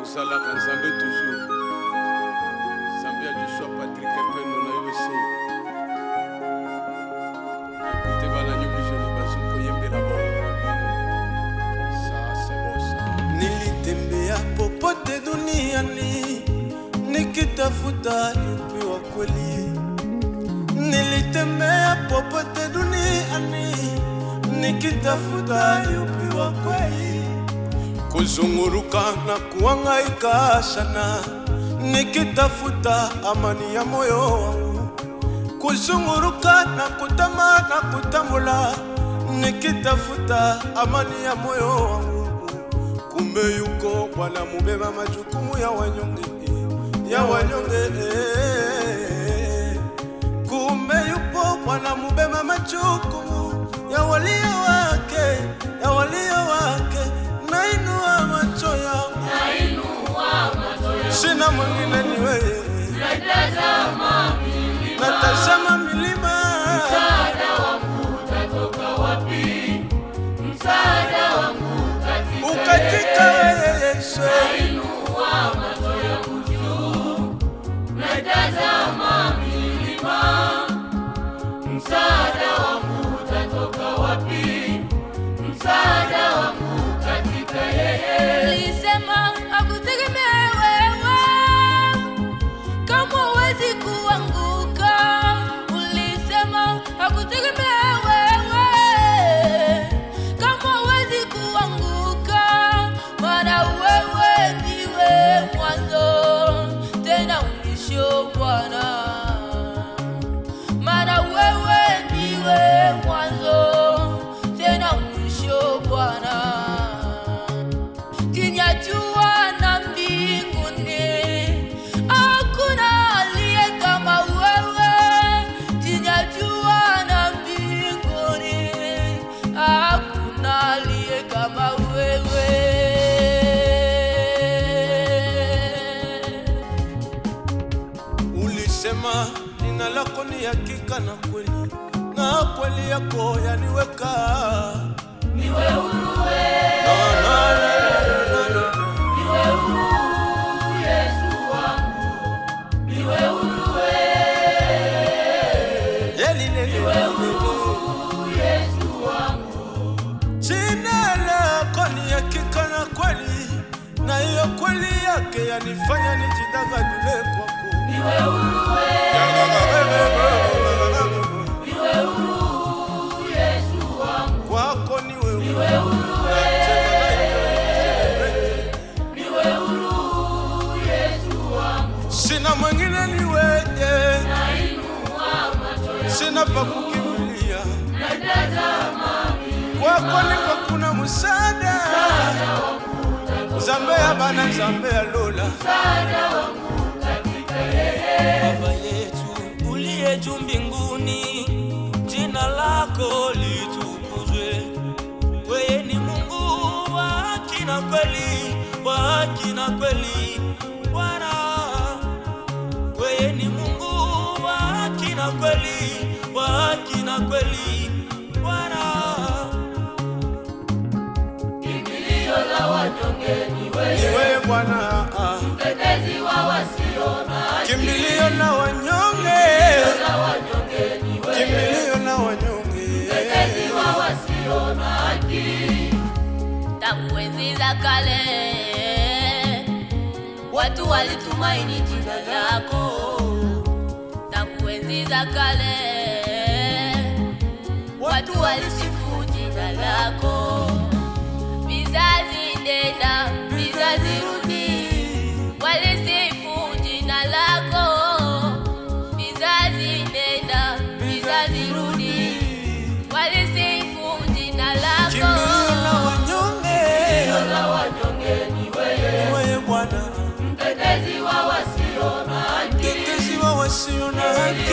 Kozala Nzambe toujours. Zambia du choix Patrick Epeno na USA. Écoutez Balanyo Vision Bazuko Yembela Bo. Ça c'est bon ça. Nilitembea popote duniani nikitafuta yupi wa kweli. Nilitembea popote duniani nikitafuta yupi wa kweli. Kuzunguruka na kuhangaika sana nikitafuta amani ya moyo wangu. Kuzunguruka na kutama na kutamula nikitafuta amani ya moyo wangu. Kumbe yuko Bwana mubeba majukumu ya wanyonge, ya wanyonge. Kumbe yupo Bwana mubeba majukumu ya walio wake, ya walio wake. Nainua macho yangu, sina mwingine ni wewe. Natazama milima, msaada wangu utatoka wapi? Msaada wangu katika wewe Yesu. Nainua macho yangu juu, natazama milima, msaada wangu utatoka wapi? Msaada wangu katika yeye. Ulisema hakutegemea wewe, kama huwezi kuanguka. Ulisema hakutegemea wewe, kama huwezi kuanguka. Maana wewe ndiwe mwanzo tena mwisho Bwana. Maana wewe ndiwe mwanzo tena mwisho Bwana. Chini ya jua na mbinguni hakuna aliye kama wewe. Chini ya jua na mbinguni hakuna aliye kama wewe. Ulisema jina lako ni hakika na kweli, na kweli yako yaniweka Niwe huru niwe huru Yesu wangu, niwe huru niwe huru Yesu wangu. jina lako ni hakika na kweli, na hiyo kweli yake yanifanya nijidagadule kwako. Niwe huru Yesu wangu, kwako ni wewe. niwe huru Yesu wangu. Sina mwingine ni wewe, Nainua macho yangu, sina pa kukimbilia. natazama Kwako niko kuna msaada. Zambe ya bana, zambe ya Lola. msaada wangu katika yeye. Baba yetu uliye juu mbinguni, jina lako litukuzwe. Wewe ni Mungu wa haki na kweli, wa haki na kweli Bwana. Wewe ni Mungu wa haki na kweli, wa haki na kweli Bwana. Kimbilio la wanyonge ni Ni wewe, wewe Bwana, mtetezi wa wasio na haki. kimbilio na wanyonge, La wanyonge ni wewe, kimbilio na wanyonge. mtetezi wa wasio na haki. Tangu enzi za kale watu walitumaini jina lako. Tangu enzi za kale watu walisifu jina lako. Vizazi nenda, vizazi rudi, walisifu jina lako. Vizazi nenda, vizazi rudi, walisifu jina lako. Kimbilio na wanyonge, La wanyonge ni ni wewe, wewe Bwana, mtetezi wa wasio na haki. mtetezi wa wasio na haki.